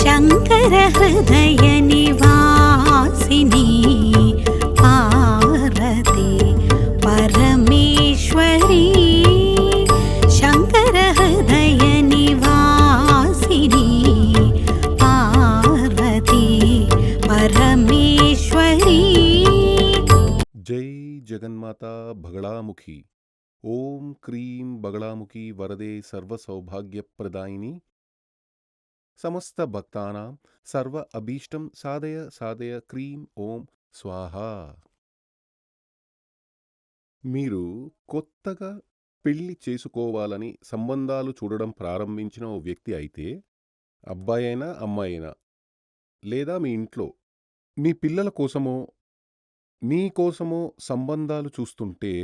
శంకర హృదయ నివాసిని పార్వతి పరమేశ్వరి శంకర హృదయ నివాసిని పార్వతి పరమేశ్వరి. జై జగన్మాత బగళాముఖి. ఓం క్రీం బగళాముఖి వరదే సర్వసౌభాగ్యప్రదాయిని. సమస్త భక్తానాం సర్వ అభీష్టం సాధయ సాధయ క్రీం ఓం స్వాహా. మీరు కొత్తగా పెళ్లి చేసుకోవాలని సంబంధాలు చూడడం ప్రారంభించిన ఓ వ్యక్తి అయితే, అబ్బాయైనా అమ్మాయైనా, లేదా మీ ఇంట్లో మీ పిల్లల కోసమో మీకోసమో సంబంధాలు చూస్తుంటే,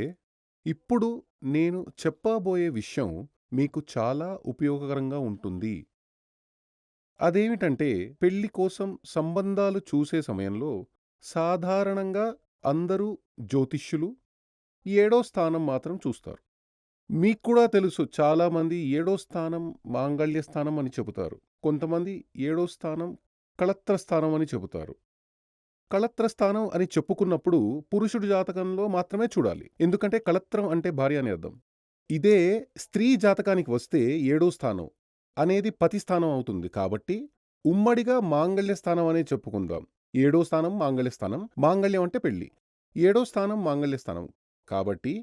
ఇప్పుడు నేను చెప్పబోయే విషయం మీకు చాలా ఉపయోగకరంగా ఉంటుంది. అదేమిటంటే, పెళ్లి కోసం సంబంధాలు చూసే సమయంలో సాధారణంగా అందరూ జ్యోతిష్యులు 7వ స్థానం మాత్రం చూస్తారు. మీకు కూడా తెలుసు, చాలామంది 7వ స్థానం మాంగళ్య స్థానం అని చెబుతారు. కొంతమంది 7వ స్థానం కళత్ర స్థానం అని చెబుతారు. కళత్ర స్థానం అని చెప్పుకున్నప్పుడు పురుషుడి జాతకంలో మాత్రమే చూడాలి. ఎందుకంటే కళత్రం అంటే భార్య అని అర్థం. ఇదే స్త్రీ జాతకానికి వస్తే 7వ స్థానం అనేది పతి స్థానం అవుతుంది. కాబట్టి ఉమ్మడిగా మాంగళ్య స్థానం అనే చెప్పుకుందాం. 7వ స్థానం మాంగళ్య స్థానం. మాంగళ్యం అంటే పెళ్లి. 7వ స్థానం మాంగళ్య స్థానం. కాబట్టి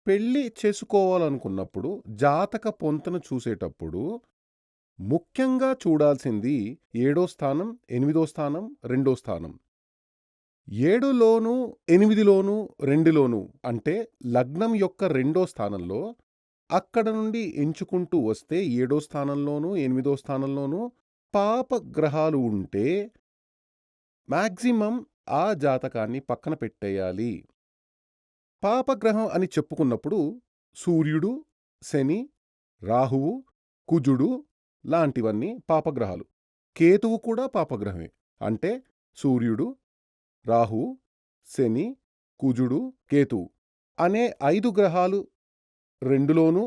పెళ్లి చేసుకోవాలనుకున్నప్పుడు జాతక పొంతన చూసేటప్పుడు ముఖ్యంగా చూడాల్సింది 7వ స్థానం, 8వ స్థానం, 2వ స్థానం. 7లోనూ 8లోనూ 2లోనూ అంటే లగ్నం యొక్క 2వ స్థానంలో, అక్కడ నుండి ఎంచుకుంటూ వస్తే 7వ స్థానంలోనూ 8వ స్థానంలోనూ పాప గ్రహాలు ఉంటే మ్యాక్సిమం ఆ జాతకాన్ని పక్కన పెట్టేయాలి. పాపగ్రహం అని చెప్పుకున్నప్పుడు సూర్యుడు, శని, రాహువు, కుజుడు లాంటివన్నీ పాపగ్రహాలు. కేతువు కూడా పాపగ్రహమే. అంటే సూర్యుడు, రాహువు, శని, కుజుడు, కేతువు అనే 5 గ్రహాలు 2లోనూ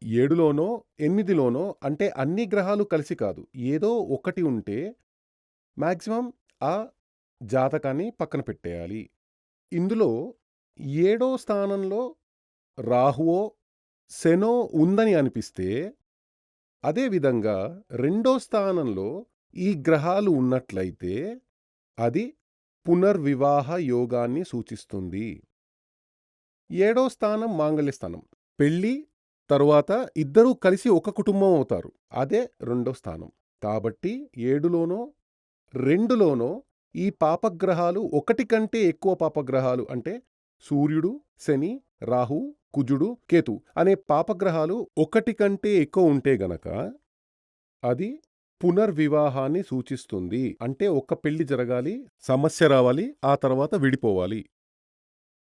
7లోనో 8లోనో అంటే అన్ని గ్రహాలు కలిసి కాదు, ఏదో ఒకటి ఉంటే మ్యాక్సిమం ఆ జాతకాన్ని పక్కన పెట్టేయాలి. ఇందులో 7వ స్థానంలో రాహువో శనో ఉందని అనిపిస్తే, అదేవిధంగా 2వ స్థానంలో ఈ గ్రహాలు ఉన్నట్లయితే అది పునర్వివాహ యోగాన్ని సూచిస్తుంది. 7వ స్థానం మాంగళ్య స్థానం. పెళ్ళి తరువాత ఇద్దరూ కలిసి ఒక కుటుంబం అవుతారు. అదే 2వ స్థానం. కాబట్టి 7లోనో 2లోనో ఈ పాపగ్రహాలు, ఒకటి కంటే ఎక్కువ పాపగ్రహాలు అంటే సూర్యుడు, శని, రాహు, కుజుడు, కేతు అనే పాపగ్రహాలు ఒకటి కంటే ఎక్కువ ఉంటే గనక అది పునర్వివాహాన్ని సూచిస్తుంది. అంటే ఒక్క పెళ్లి జరగాలి, సమస్య రావాలి, ఆ తర్వాత విడిపోవాలి,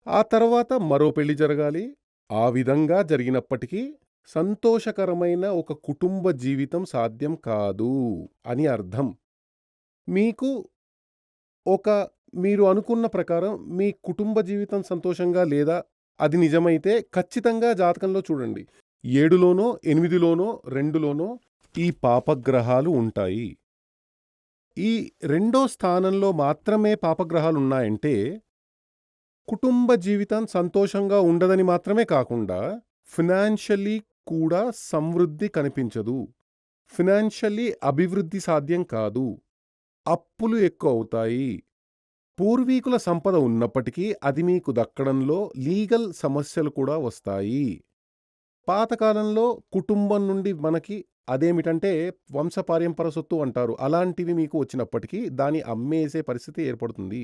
ఆ తర్వాత మరో పెళ్లి జరగాలి. ఆ విధంగా జరిగినప్పటికీ సంతోషకరమైన ఒక కుటుంబ జీవితం సాధ్యం కాదు అని అర్థం. మీరు అనుకున్న ప్రకారం మీ కుటుంబ జీవితం సంతోషంగా లేదా, అది నిజమైతే ఖచ్చితంగా జాతకంలో చూడండి. 7లోనో 8లోనో 2లోనో ఈ పాపగ్రహాలు ఉంటాయి. ఈ 2వ స్థానంలో మాత్రమే పాపగ్రహాలున్నాయంటే కుటుంబ జీవితం సంతోషంగా ఉండదని మాత్రమే కాకుండా ఫినాన్షియల్లీ కూడా సమృద్ధి కనిపించదు. ఫినాన్షియల్లీ అభివృద్ధి సాధ్యం కాదు. అప్పులు ఎక్కువ అవుతాయి. పూర్వీకుల సంపద ఉన్నప్పటికీ అది మీకు దక్కడంలో లీగల్ సమస్యలు కూడా వస్తాయి. పాతకాలంలో కుటుంబం నుండి మనకి అదేమిటంటే వంశపారంపర సొత్తు అంటారు, అలాంటివి మీకు వచ్చినప్పటికీ దాన్ని అమ్మేసే పరిస్థితి ఏర్పడుతుంది.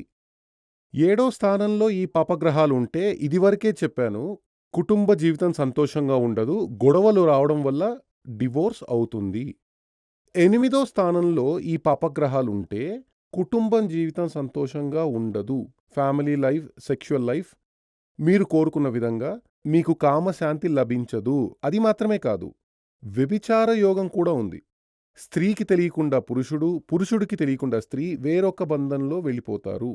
7వ స్థానంలో ఈ పాపగ్రహాలు ఉంటే, ఇదివరకే చెప్పాను, కుటుంబ జీవితం సంతోషంగా ఉండదు, గొడవలు రావడం వల్ల డివోర్స్ అవుతుంది. 8వ స్థానంలో ఈ పాపగ్రహాలు ఉంటే కుటుంబం జీవితం సంతోషంగా ఉండదు. ఫ్యామిలీ లైఫ్, సెక్షువల్ లైఫ్ మీరు కోరుకున్న విధంగా మీకు కామశాంతి లభించదు. అది మాత్రమే కాదు, వ్యభిచార యోగం కూడా ఉంది. స్త్రీకి తెలియకుండా పురుషుడు, పురుషుడికి తెలియకుండా స్త్రీ వేరొక బంధంలో వెళ్ళిపోతారు.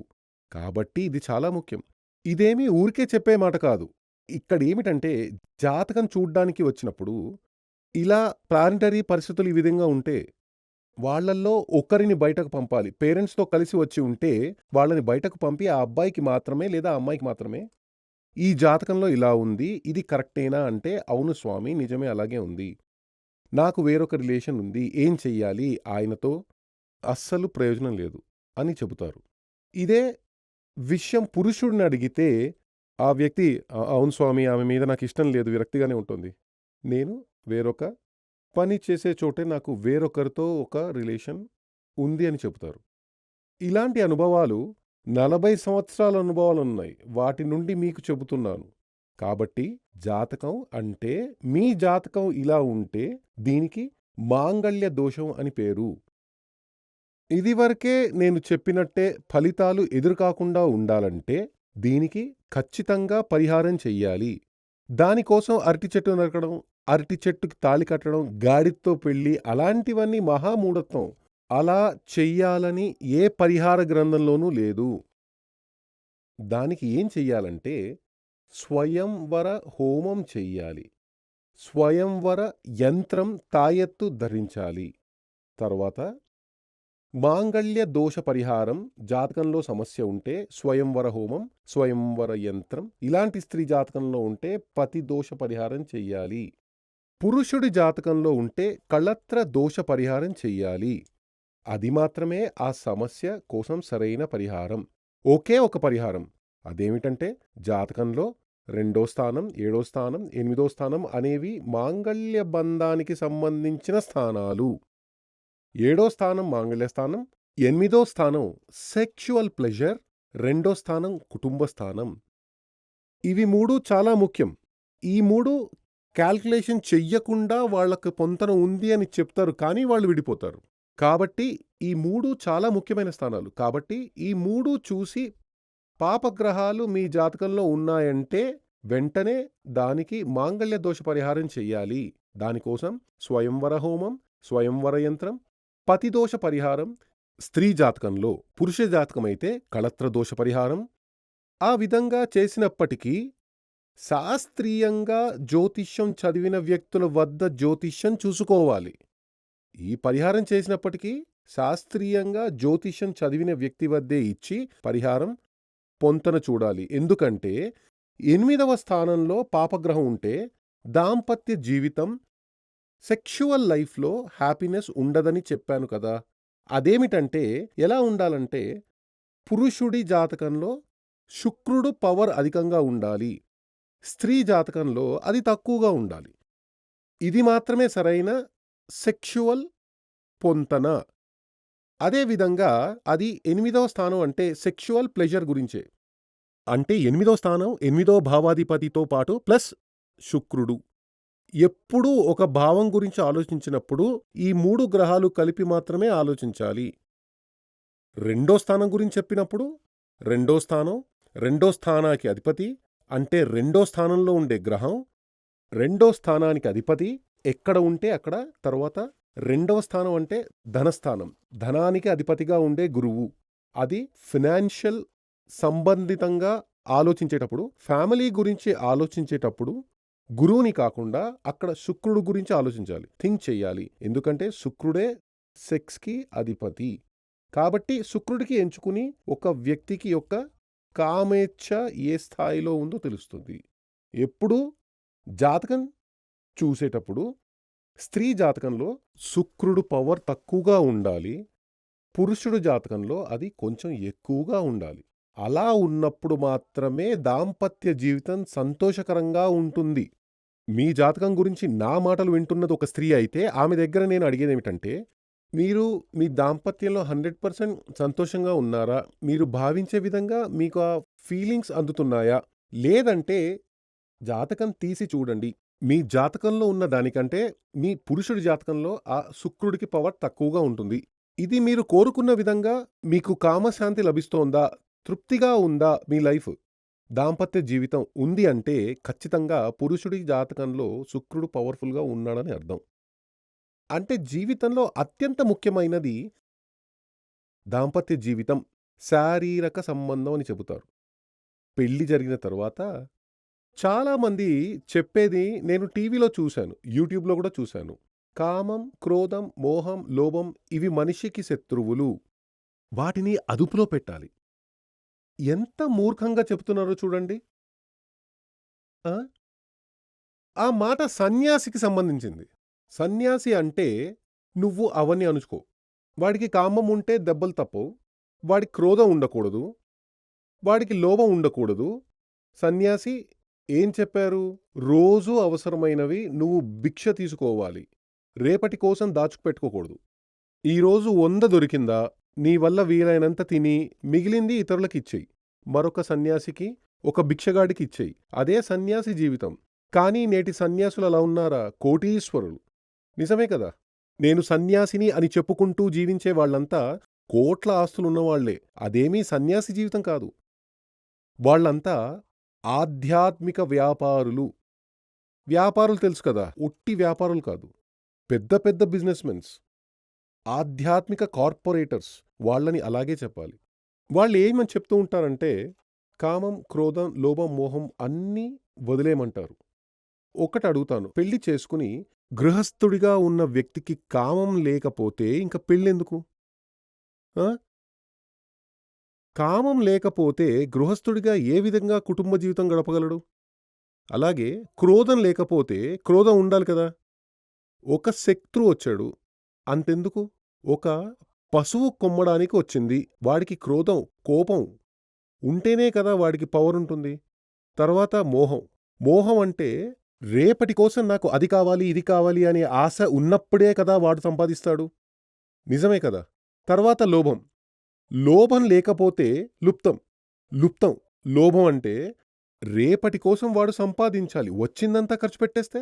కాబట్టి ఇది చాలా ముఖ్యం. ఇదేమీ ఊరికే చెప్పే మాట కాదు. ఇక్కడేమిటంటే జాతకం చూడ్డానికి వచ్చినప్పుడు ఇలా ప్లానెటరీ పరిస్థితులు ఈ విధంగా ఉంటే వాళ్ళల్లో ఒకరిని బయటకు పంపాలి. పేరెంట్స్‌తో కలిసి వచ్చి ఉంటే వాళ్ళని బయటకు పంపి ఆ అబ్బాయికి మాత్రమే లేదా ఆ అమ్మాయికి మాత్రమే ఈ జాతకంలో ఇలా ఉంది. ఇది కరెక్టేనా అంటే, అవును స్వామి నిజమే అలాగే ఉంది. నాకు వేరొక రిలేషన్ ఉంది. ఏం చెయ్యాలి? ఆయనతో అస్సలు ప్రయోజనం లేదు అని చెబుతారు. ఇదే విషయం పురుషుడిని అడిగితే ఆ వ్యక్తి అవును స్వామి ఆమె మీద నాకిష్టం లేదు. విరక్తిగానే ఉంటుంది. నేను వేరొక పని చేసే చోటే నాకు వేరొకరితో ఒక రిలేషన్ ఉంది అని చెబుతారు. ఇలాంటి అనుభవాలు 40 సంవత్సరాల అనుభవాలున్నాయి. వాటి నుండి మీకు చెబుతున్నాను. కాబట్టి జాతకం అంటే మీ జాతకం ఇలా ఉంటే దీనికి మాంగళ్య దోషం అని పేరు. ఇదివరకే నేను చెప్పినట్టే ఫలితాలు ఎదురుకాకుండా ఉండాలంటే దీనికి ఖచ్చితంగా పరిహారం చెయ్యాలి. దానికోసం అరటి చెట్టు నరకడం, అరటి చెట్టుకి తాళి కట్టడం, గాడిదతో పెళ్లి అలాంటివన్నీ మహామూఢత్వం. అలా చెయ్యాలని ఏ పరిహార గ్రంథంలోనూ లేదు. దానికి ఏం చెయ్యాలంటే స్వయంవర హోమం చెయ్యాలి. స్వయంవర యంత్రం తాయెత్తు ధరించాలి. తర్వాత మాంగళ్య దోష పరిహారం జాతకంలో సమస్య ఉంటే స్వయంవర హోమం, స్వయంవర యంత్రం. ఇలాంటి స్త్రీ జాతకంలో ఉంటే పతి దోష పరిహారం చెయ్యాలి. పురుషుడి జాతకంలో ఉంటే కళత్ర దోష పరిహారం చెయ్యాలి. అది మాత్రమే ఆ సమస్య కోసం సరైన పరిహారం. ఒకే ఒక పరిహారం. అదేమిటంటే జాతకంలో 2వ స్థానం, 7వ స్థానం, 8వ స్థానం అనేవి మాంగళ్య బంధానికి సంబంధించిన స్థానాలు. 7వ స్థానం మాంగళ్య స్థానం, 8వ స్థానం సెక్షువల్ ప్లెజర్, 2వ స్థానం కుటుంబ స్థానం. ఇవి 3 చాలా ముఖ్యం. ఈ 3 కాల్కులేషన్ చెయ్యకుండా వాళ్ళకు పొంతన ఉంది అని చెప్తారు, కానీ వాళ్ళు విడిపోతారు. కాబట్టి ఈ 3 చాలా ముఖ్యమైన స్థానాలు. కాబట్టి ఈ 3 చూసి పాపగ్రహాలు మీ జాతకంలో ఉన్నాయంటే వెంటనే దానికి మాంగళ్య దోష పరిహారం చెయ్యాలి. దానికోసం స్వయంవర హోమం, స్వయంవర యంత్రం, పతిదోష పరిహారం. స్త్రీ జాతకంలో, పురుష జాతకమైతే కళత్ర దోష పరిహారం. ఆ విధంగా చేసినప్పటికీ శాస్త్రీయంగా జ్యోతిష్యం చదివిన వ్యక్తుల వద్ద జ్యోతిష్యం చూసుకోవాలి. ఈ పరిహారం చేసినప్పటికీ శాస్త్రీయంగా జ్యోతిష్యం చదివిన వ్యక్తి వద్దే ఇచ్చి పరిహారం పొంతన చూడాలి. ఎందుకంటే 8వ స్థానంలో పాపగ్రహం ఉంటే దాంపత్య జీవితం, సెక్షువల్ లైఫ్లో హ్యాపీనెస్ ఉండదని చెప్పాను కదా. అదేమిటంటే ఎలా ఉండాలంటే పురుషుడి జాతకంలో శుక్రుడు పవర్ అధికంగా ఉండాలి. స్త్రీ జాతకంలో అది తక్కువగా ఉండాలి. ఇది మాత్రమే సరైన సెక్షువల్ పొంతన. అదేవిధంగా అది 8వ స్థానం అంటే సెక్షువల్ ప్లెజర్ గురించే. అంటే 8వ స్థానం 8వ భావాధిపతితో పాటు ప్లస్ శుక్రుడు. ఎప్పుడూ ఒక భావం గురించి ఆలోచించినప్పుడు ఈ 3 గ్రహాలు కలిపి మాత్రమే ఆలోచించాలి. 2వ స్థానం గురించి చెప్పినప్పుడు 2వ స్థానం, 2వ స్థానానికి అధిపతి అంటే 2వ స్థానంలో ఉండే గ్రహం, 2వ స్థానానికి అధిపతి ఎక్కడ ఉంటే అక్కడ. తర్వాత 2వ స్థానం అంటే ధనస్థానం, ధనానికి అధిపతిగా ఉండే గురువు. అది ఫినాన్షియల్ సంబంధితంగా ఆలోచించేటప్పుడు, ఫ్యామిలీ గురించి ఆలోచించేటప్పుడు గురువుని కాకుండా అక్కడ శుక్రుడు గురించి ఆలోచించాలి, థింక్ చెయ్యాలి. ఎందుకంటే శుక్రుడే సెక్స్కి అధిపతి. కాబట్టి శుక్రుడికి ఎంచుకుని ఒక వ్యక్తికి యొక్క కామేచ్ఛ ఏ స్థాయిలో ఉందో తెలుస్తుంది. ఎప్పుడూ జాతకం చూసేటప్పుడు స్త్రీ జాతకంలో శుక్రుడు పవర్ తక్కువగా ఉండాలి, పురుషుడు జాతకంలో అది కొంచెం ఎక్కువగా ఉండాలి. అలా ఉన్నప్పుడు మాత్రమే దాంపత్య జీవితం సంతోషకరంగా ఉంటుంది. మీ జాతకం గురించి నా మాటలు వింటున్నది ఒక స్త్రీ అయితే ఆమె దగ్గర నేను అడిగేదేమిటంటే, మీరు మీ దాంపత్యంలో 100% సంతోషంగా ఉన్నారా? మీరు భావించే విధంగా మీకు ఆ ఫీలింగ్స్ అందుతున్నాయా? లేదంటే జాతకం తీసి చూడండి. మీ జాతకంలో ఉన్న దానికంటే మీ పురుషుడి జాతకంలో ఆ శుక్రుడికి పవర్ తక్కువగా ఉంటుంది. ఇది మీరు కోరుకున్న విధంగా మీకు కామశాంతి లభిస్తోందా? తృప్తిగా ఉందా మీ లైఫ్? దాంపత్య జీవితం ఉంది అంటే ఖచ్చితంగా పురుషుడి జాతకంలో శుక్రుడు పవర్ఫుల్గా ఉన్నాడని అర్థం. అంటే జీవితంలో అత్యంత ముఖ్యమైనది దాంపత్య జీవితం, శారీరక సంబంధం అని చెబుతారు. పెళ్లి జరిగిన తర్వాత చాలామంది చెప్పేది నేను టీవీలో చూశాను, యూట్యూబ్లో కూడా చూశాను. కామం, క్రోధం, మోహం, లోభం ఇవి మనిషికి శత్రువులు. వాటిని అదుపులో పెట్టాలి. ఎంత మూర్ఖంగా చెప్తున్నారో చూడండి. ఆ! ఆ మాట సన్యాసికి సంబంధించింది. సన్యాసి అంటే నువ్వు అవన్నీ అణుచుకో. వాడికి కామం ఉంటే దెబ్బలు తప్పవు. వాడికి క్రోధం ఉండకూడదు. వాడికి లోభం ఉండకూడదు. సన్యాసి ఏం చెప్పారు? రోజూ అవసరమైనవి నువ్వు భిక్ష తీసుకోవాలి. రేపటి కోసం దాచుకుపెట్టుకోకూడదు. ఈరోజు 100 దొరికిందా? నీ వల్ల వీలైనంత తిని మిగిలింది ఇతరులకిచ్చెయ్యి. మరొక సన్యాసికి, ఒక భిక్షగాడికి ఇచ్చెయ్యి. అదే సన్యాసి జీవితం. కానీ నేటి సన్యాసులు అలా ఉన్నారా? కోటీశ్వరులు. నిజమే కదా! నేను సన్యాసిని అని చెప్పుకుంటూ జీవించే వాళ్ళంతా కోట్ల ఆస్తులున్నవాళ్లే. అదేమీ సన్యాసి జీవితం కాదు. వాళ్ళంతా ఆధ్యాత్మిక వ్యాపారులు. వ్యాపారులు తెలుసు కదా! ఉట్టి వ్యాపారులు కాదు. పెద్ద పెద్ద బిజినెస్‌మెన్స్. ఆధ్యాత్మిక కార్పొరేటర్స్. వాళ్ళని అలాగే చెప్పాలి. వాళ్ళేమని చెప్తూ ఉంటారంటే, కామం, క్రోధం, లోభం, మోహం అన్నీ వదిలేయమంటారు. ఒకటడుగుతాను. పెళ్లి చేసుకుని గృహస్థుడిగా ఉన్న వ్యక్తికి కామం లేకపోతే ఇంక పెళ్ళెందుకు? ఆ! కామం లేకపోతే గృహస్థుడిగా ఏ విధంగా కుటుంబ జీవితం గడపగలడు? అలాగే క్రోధం లేకపోతే క్రోధం ఉండాలి కదా! ఒక శత్రువు వచ్చాడు. అంతెందుకు? ఒక పశువు కొమ్మడానికి వచ్చింది. వాడికి క్రోధం, కోపం ఉంటేనే కదా వాడికి పవరుంటుంది. తర్వాత మోహం. మోహం అంటే రేపటి కోసం నాకు అది కావాలి, ఇది కావాలి అనే ఆశ ఉన్నప్పుడే కదా వాడు సంపాదిస్తాడు. నిజమే కదా! తర్వాత లోభం. లోభం లేకపోతే లుప్తం. లుప్తం. లోభం అంటే రేపటి కోసం వాడు సంపాదించాలి. వచ్చిందంతా ఖర్చు పెట్టేస్తే?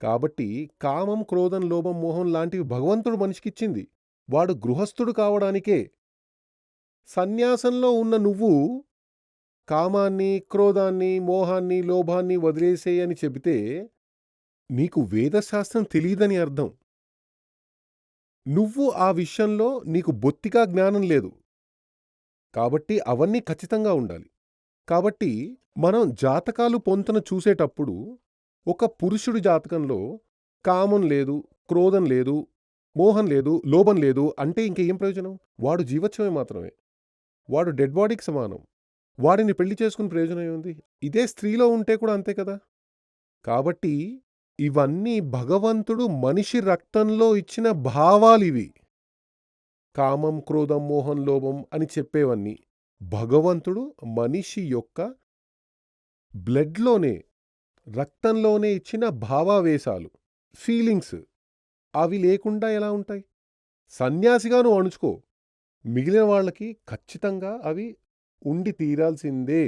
కాబట్టి కామం, క్రోధం, లోభం, మోహం లాంటివి భగవంతుడు మనిషికిచ్చింది. వాడు గృహస్థుడు కావడానికే. సన్యాసంలో ఉన్న నువ్వు కామాన్ని, క్రోధాన్ని, మోహాన్ని, లోభాన్ని వదిలేసేయ్ అని చెబితే నీకు వేదశాస్త్రం తెలీదని అర్థం. నువ్వు ఆ విషయంలో నీకు బొత్తిగా జ్ఞానం లేదు. కాబట్టి అవన్నీ ఖచ్చితంగా ఉండాలి. కాబట్టి మనం జాతకాలు పొంతన చూసేటప్పుడు ఒక పురుషుడి జాతకంలో కామం లేదు, క్రోధం లేదు, మోహం లేదు, లోభం లేదు అంటే ఇంకేం ప్రయోజనం? వాడు జీవోత్సవమే మాత్రమే. వాడు డెడ్ బాడీకి సమానం. వాడిని పెళ్లి చేసుకుని ప్రయోజనం ఏముంది? ఇదే స్త్రీలో ఉంటే కూడా అంతే కదా! కాబట్టి ఇవన్నీ భగవంతుడు మనిషి రక్తంలో ఇచ్చిన భావాలివి. కామం, క్రోధం, మోహం, లోభం అని చెప్పేవన్నీ భగవంతుడు మనిషి యొక్క బ్లడ్‌లోనే, రక్తంలోనే ఇచ్చిన భావావేశాలు, ఫీలింగ్స్. అవి లేకుండా ఎలా ఉంటాయి? సన్యాసిగా నువ్వు అణుచుకో. మిగిలిన వాళ్ళకి ఖచ్చితంగా అవి ఉండి తీరాల్సిందే.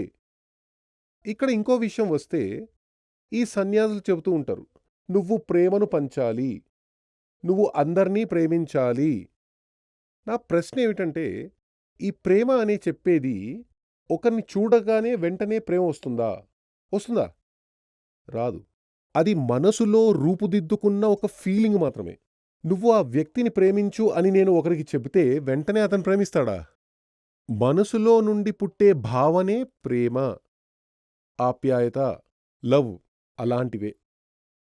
ఇక్కడ ఇంకో విషయం వస్తే, ఈ సన్యాసులు చెబుతూ ఉంటారు. నువ్వు ప్రేమను పంచాలి. నువ్వు అందర్నీ ప్రేమించాలి. నా ప్రశ్న ఏమిటంటే, ఈ ప్రేమ అని చెప్పేది ఒకరిని చూడగానే వెంటనే ప్రేమ వస్తుందా? వస్తుందా? రాదు. అది మనసులో రూపుదిద్దుకున్న ఒక ఫీలింగ్ మాత్రమే. నువ్వు ఆ వ్యక్తిని ప్రేమించు అని నేను ఒకరికి చెబితే వెంటనే అతను ప్రేమిస్తాడా? మనసులో నుండి పుట్టే భావనే ప్రేమ, ఆప్యాయత, లవ్ అలాంటివే.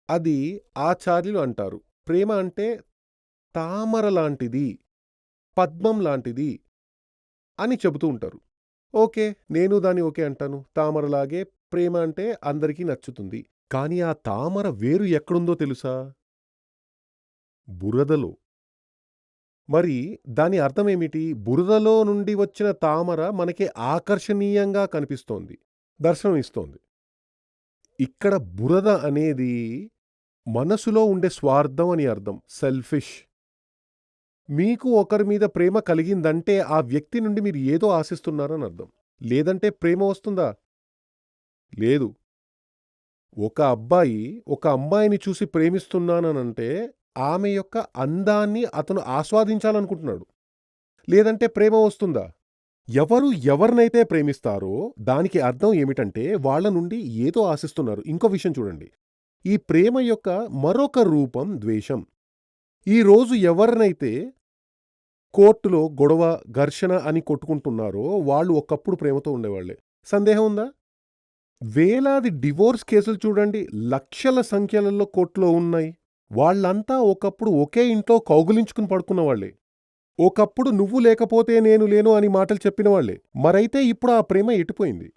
అది ఆచార్యులు అంటారు. ప్రేమ అంటే తామర లాంటిది, పద్మం లాంటిది అని చెబుతూ ఉంటారు. ఓకే, నేను దాన్ని ఓకే అంటాను. తామరలాగే ప్రేమ అంటే అందరికీ నచ్చుతుంది. కానీ ఆ తామర వేరు ఎక్కడుందో తెలుసా? బురదలో. మరి దాని అర్థమేమిటి? బురదలో నుండి వచ్చిన తామర మనకి ఆకర్షణీయంగా కనిపిస్తోంది, దర్శనం ఇస్తోంది. ఇక్కడ బురద అనేది మనసులో ఉండే స్వార్థం అని అర్థం, సెల్ఫిష్. మీకు ఒకరి మీద ప్రేమ కలిగిందంటే ఆ వ్యక్తి నుండి మీరు ఏదో ఆశిస్తున్నారని అర్థం. లేదంటే ప్రేమ వస్తుందా? లేదు. ఒక అబ్బాయి ఒక అమ్మాయిని చూసి ప్రేమిస్తున్నానంటే ఆమె యొక్క అందాన్ని అతను ఆస్వాదించాలనుకుంటున్నాడు. లేదంటే ప్రేమ వస్తుందా? ఎవరు ఎవరినైతే ప్రేమిస్తారో దానికి అర్థం ఏమిటంటే వాళ్ళ నుండి ఏదో ఆశిస్తున్నారు. ఇంకో విషయం చూడండి. ఈ ప్రేమ యొక్క మరొక రూపం ద్వేషం. ఈరోజు ఎవరినైతే కోర్టులో గొడవ, ఘర్షణ అని కొట్టుకుంటున్నారో వాళ్ళు ఒకప్పుడు ప్రేమతో ఉండేవాళ్లే. సందేహం ఉందా? వేలాది డివోర్స్ కేసులు చూడండి, లక్షల సంఖ్యలలో కోర్టులో ఉన్నాయి. వాళ్ళంతా ఒకప్పుడు ఒకే ఇంట్లో కౌగిలించుకుని పడుకున్న వాళ్ళే. ఒకప్పుడు నువ్వు లేకపోతే నేను లేను అని మాటలు చెప్పిన వాళ్ళే. మరైతే ఇప్పుడు ఆ ప్రేమ ఎటుపోయింది?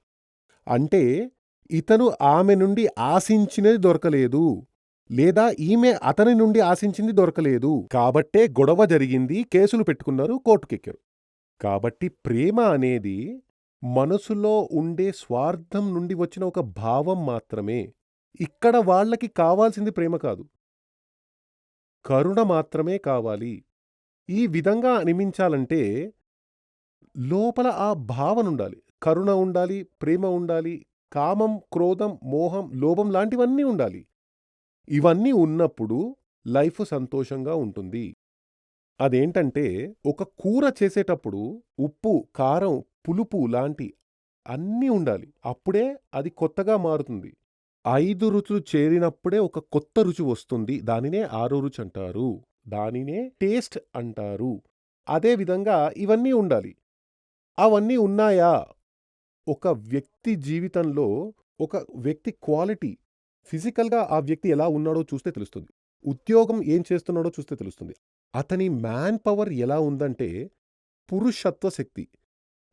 అంటే ఇతను ఆమె నుండి ఆశించినది దొరకలేదు. లేదా ఈమె అతని నుండి ఆశించింది దొరకలేదు. కాబట్టే గొడవ జరిగింది, కేసులు పెట్టుకున్నారు, కోర్టుకెక్కారు. కాబట్టి ప్రేమ అనేది మనసులో ఉండే స్వార్థం నుండి వచ్చిన ఒక భావం మాత్రమే. ఇక్కడ వాళ్ళకి కావాల్సింది ప్రేమ కాదు. కరుణ మాత్రమే కావాలి. ఈ విధంగా అనిపించాలంటే లోపల ఆ భావనుండాలి. కరుణ ఉండాలి, ప్రేమ ఉండాలి, కామం, క్రోధం, మోహం, లోభం లాంటివన్నీ ఉండాలి. ఇవన్నీ ఉన్నప్పుడు లైఫ్ సంతోషంగా ఉంటుంది. అదేంటంటే ఒక కూర చేసేటప్పుడు ఉప్పు, కారం, పులుపు లాంటి అన్నీ ఉండాలి. అప్పుడే అది కొత్తగా మారుతుంది. 5 రుచులు చేరినప్పుడే ఒక కొత్త రుచి వస్తుంది. దానినే ఆరో రుచి అంటారు. దానినే టేస్ట్ అంటారు. అదే విధంగా ఇవన్నీ ఉండాలి. అవన్నీ ఉన్నాయా? ఒక వ్యక్తి జీవితంలో ఒక వ్యక్తి క్వాలిటీ ఫిజికల్‌గా ఆ వ్యక్తి ఎలా ఉన్నాడో చూస్తే తెలుస్తుంది. ఉద్యోగం ఏం చేస్తున్నాడో చూస్తే తెలుస్తుంది. అతని మ్యాన్ పవర్ ఎలా ఉందంటే పురుషత్వ శక్తి.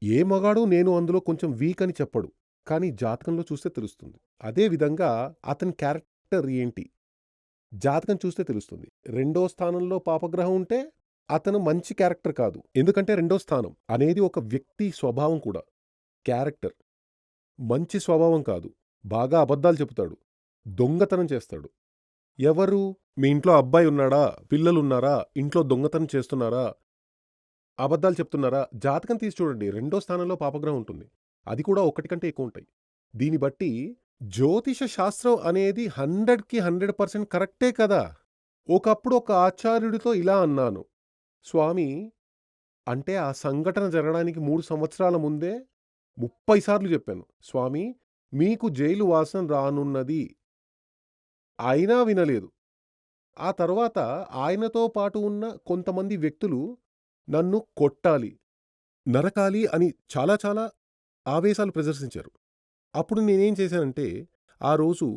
ఏ మగాడు నేను అందులో కొంచెం వీక్ అని చెప్పడు. కానీ జాతకంలో చూస్తే తెలుస్తుంది. అదే విధంగా అతని క్యారెక్టర్ ఏంటి? జాతకం చూస్తే తెలుస్తుంది. రెండో స్థానంలో పాపగ్రహం ఉంటే అతను మంచి క్యారెక్టర్ కాదు. ఎందుకంటే రెండో స్థానం అనేది ఒక వ్యక్తి స్వభావం కూడా. క్యారెక్టర్. మంచి స్వభావం కాదు. బాగా అబద్ధాలు చెబుతాడు. దొంగతనం చేస్తాడు. ఎవరు? మీ ఇంట్లో అబ్బాయి ఉన్నాడా? పిల్లలున్నారా? ఇంట్లో దొంగతనం చేస్తున్నారా? అబద్ధాలు చెప్తున్నారా? జాతకం తీసి చూడండి. రెండో స్థానంలో పాపగ్రహం ఉంటుంది. అది కూడా ఒకటి కంటే ఎక్కువ ఉంటాయి. దీన్ని బట్టి జ్యోతిష శాస్త్రం అనేది 100కి 100% కరెక్టే కదా! ఒకప్పుడు ఒక ఆచార్యుడితో ఇలా అన్నాను. స్వామీ, అంటే ఆ సంఘటన జరగడానికి 3 సంవత్సరాల ముందే 30 సార్లు చెప్పాను. స్వామీ, మీకు జైలు వాసం రానున్నది. అయినా వినలేదు. ఆ తర్వాత ఆయనతో పాటు ఉన్న కొంతమంది వ్యక్తులు నన్ను కొట్టాలి, నరకాలి అని చాలా చాలా ఆవేశాలు ప్రదర్శించారు. అప్పుడు నేనేం చేశానంటే, ఆ రోజు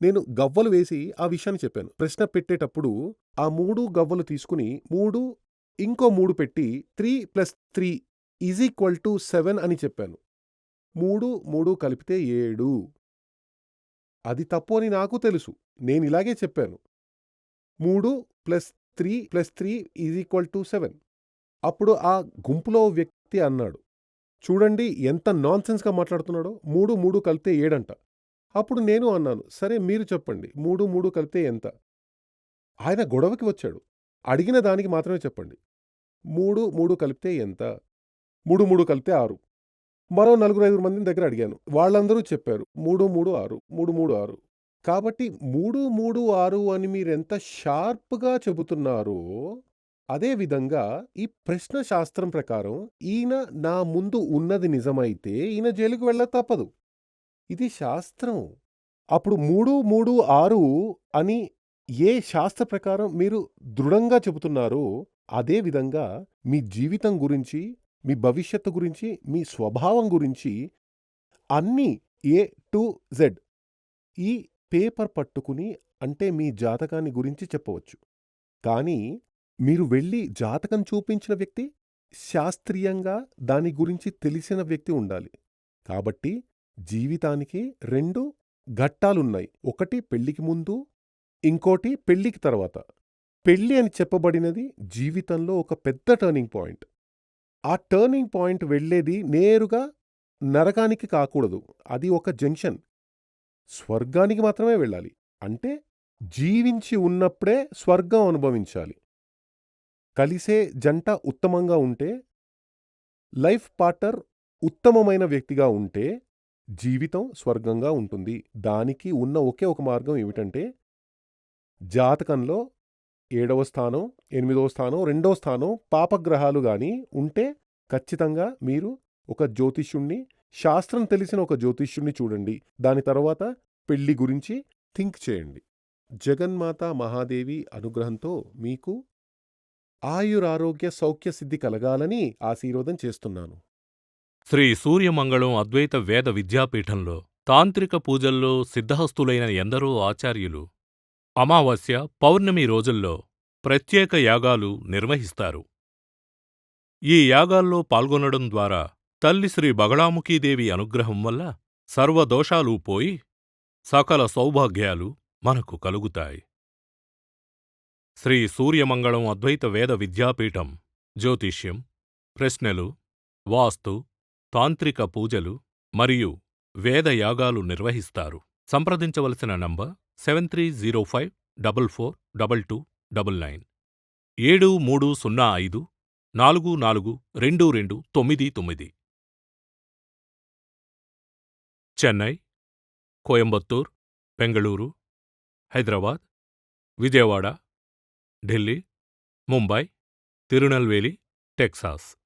నేను గవ్వలు వేసి ఆ విషయాన్ని చెప్పాను. ప్రశ్న పెట్టేటప్పుడు ఆ 3 గవ్వలు తీసుకుని 3 ఇంకో 3 పెట్టి 3 + 3 = 7 అని చెప్పాను. 3, 3 కలిపితే 7. అది తప్పు అని నాకు తెలుసు. నేనిలాగే చెప్పాను. 3 + 3 + 3 = 7. అప్పుడు ఆ గుంపులో వ్యక్తి అన్నాడు, చూడండి ఎంత నాన్‌సెన్స్‌గా మాట్లాడుతున్నాడో. 3, 3 కలిపితే 7 అంట. అప్పుడు నేను అన్నాను, సరే మీరు చెప్పండి. 3, 3 కలిపితే ఎంత? ఆయన గొడవకి వచ్చాడు. అడిగిన దానికి మాత్రమే చెప్పండి. 3, 3 కలిపితే ఎంత? 3, 3 కలిపితే 6. మరో నలుగురు, 5 మందిని దగ్గర అడిగాను. వాళ్ళందరూ చెప్పారు. 3, 3, 6. 3, 3, 6. కాబట్టి 3, 3, 6 అని మీరెంత షార్ప్‌గా చెబుతున్నారో, అదే విధంగా ఈ ప్రశ్న శాస్త్రం ప్రకారం ఈయన నా ముందు ఉన్నది నిజమైతే ఈయన జైలుకి వెళ్ళక తప్పదు. ఇది శాస్త్రం. అప్పుడు 3, 3, 6 అని ఏ శాస్త్ర ప్రకారం మీరు దృఢంగా చెబుతున్నారో, అదే విధంగా మీ జీవితం గురించి, మీ భవిష్యత్తు గురించి, మీ స్వభావం గురించి అన్నీ ఏ టు జెడ్ ఈ పేపర్ పట్టుకుని అంటే మీ జాతకాన్ని గురించి చెప్పవచ్చు. కానీ మీరు వెళ్లి జాతకం చూపించిన వ్యక్తి శాస్త్రీయంగా దాని గురించి తెలిసిన వ్యక్తి ఉండాలి. కాబట్టి జీవితానికి 2 ఘట్టాలున్నాయి. ఒకటి పెళ్లికి ముందు, ఇంకోటి పెళ్లికి తర్వాత. పెళ్లి అని చెప్పబడినది జీవితంలో ఒక పెద్ద టర్నింగ్ పాయింట్. ఆ టర్నింగ్ పాయింట్ వెళ్ళేది నేరుగా నరకానికి కాకూడదు. అది ఒక జంక్షన్. స్వర్గానికి మాత్రమే వెళ్ళాలి. అంటే జీవించి ఉన్నప్పుడే స్వర్గం అనుభవించాలి. కలిసే జంట ఉత్తమంగా ఉంటే, లైఫ్ పార్ట్నర్ ఉత్తమమైన వ్యక్తిగా ఉంటే జీవితం స్వర్గంగా ఉంటుంది. దానికి ఉన్న ఒకే ఒక మార్గం ఏమిటంటే, జాతకంలో 7వ స్థానం, 8వ స్థానం, 2వ స్థానం పాపగ్రహాలు గాని ఉంటే ఖచ్చితంగా మీరు ఒక జ్యోతిష్యుణ్ణి, శాస్త్రం తెలిసిన ఒక జ్యోతిష్యుణ్ణి చూడండి. దాని తర్వాత పెళ్లి గురించి థింక్ చేయండి. జగన్మాత మహాదేవి అనుగ్రహంతో మీకు ఆయురారోగ్య సౌఖ్య సిద్ధి కలగాలని ఆశీర్వాదం చేస్తున్నాను. శ్రీ సూర్యమంగళం అద్వైత వేద విద్యాపీఠంలో తాంత్రిక పూజల్లో సిద్ధహస్తులైన ఎందరో ఆచార్యులు అమావాస్య, పౌర్ణమి రోజుల్లో ప్రత్యేక యాగాలు నిర్వహిస్తారు. ఈ యాగాల్లో పాల్గొనడం ద్వారా తల్లి శ్రీ బగళాముఖీదేవి అనుగ్రహం వల్ల సర్వదోషాలూ పోయి సకల సౌభాగ్యాలు మనకు కలుగుతాయి. శ్రీ సూర్యమంగళం అద్వైత వేద విద్యాపీఠం జ్యోతిష్యం, ప్రశ్నలు, వాస్తు, తాంత్రిక పూజలు మరియు వేద యాగాలు నిర్వహిస్తారు. సంప్రదించవలసిన నంబర్ 7305442299 7305442299. చెన్నై, కోయంబత్తూర్, బెంగళూరు, హైదరాబాద్, విజయవాడ, ఢిల్లీ, ముంబై, తిరునల్వేలి, టెక్సాస్.